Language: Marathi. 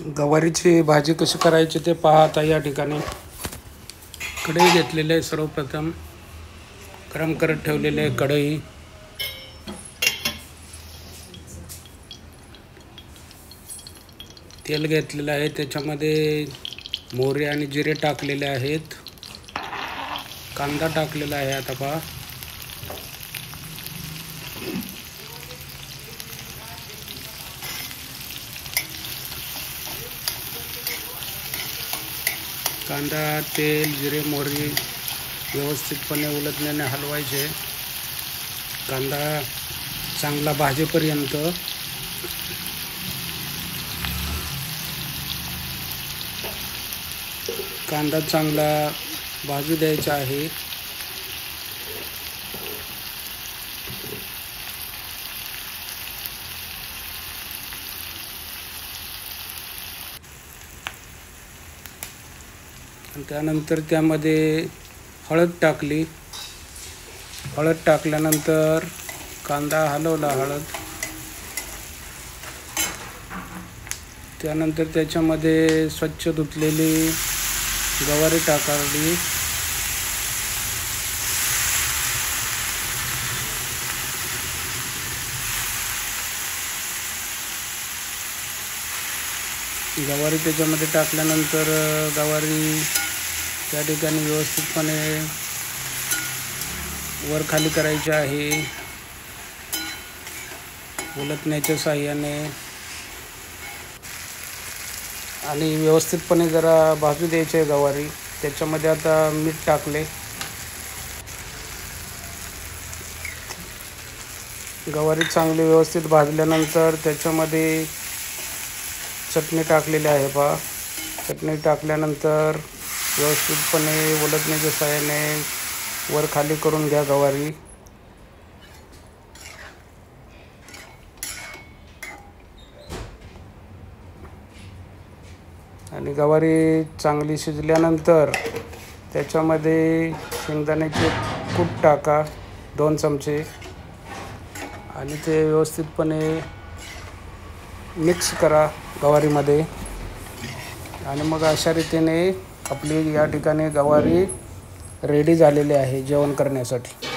गवारीची भाजी कशी करायची ते पहा. आता या ठिकाणी कढई घेतलेली आहे. सर्वप्रथम गरम करत ठेवलेली आहे कढई. तेल घेतलेलं आहे, त्याच्यामध्ये मोहरी आणि जिरे टाकलेले आहेत. कांदा टाकलेला आहे. आता पहा, कांदा, तेल, जिरे, मोहरी व्यवस्थितपणे उलटण्याने हलवायचे. कांदा चांगला भाजेपर्यंत कांदा चांगला भाजू द्यायचा आहे. आणि त्यानंतर त्यामध्ये हळद टाकली. हळद टाकल्यानंतर कांदा हलवला. त्यानंतर त्याच्यामध्ये स्वच्छ धुतलेली गवारी टाकली. गवारी त्याच्यामध्ये टाकल्यानंतर गवारी त्या ठिकाणी व्यवस्थितपणे वर खाली करायची आहे उलटण्याच्या साहाय्याने. आणि व्यवस्थितपणे जरा भाजू द्यायची आहे गवारी. त्याच्यामध्ये आता मीठ टाकले. गवारी चांगली व्यवस्थित भाजल्यानंतर त्याच्यामध्ये चटणी टाकलेली आहे. पहा, चटणी टाकल्यानंतर व्यवस्थितपणे उलटण्याच्या साहाय्याने वर खाली करून घ्या गवारी. आणि गवारी चांगली शिजल्यानंतर त्याच्यामध्ये शेंगदाण्याचे कूट टाका 2 चमचे आणि ते व्यवस्थितपणे मिक्स करा गवारीमध्ये. आणि मग अशा रीतीने आपली या ठिकाणी गवारी रेडी झालेली आहे जेवण करण्यासाठी.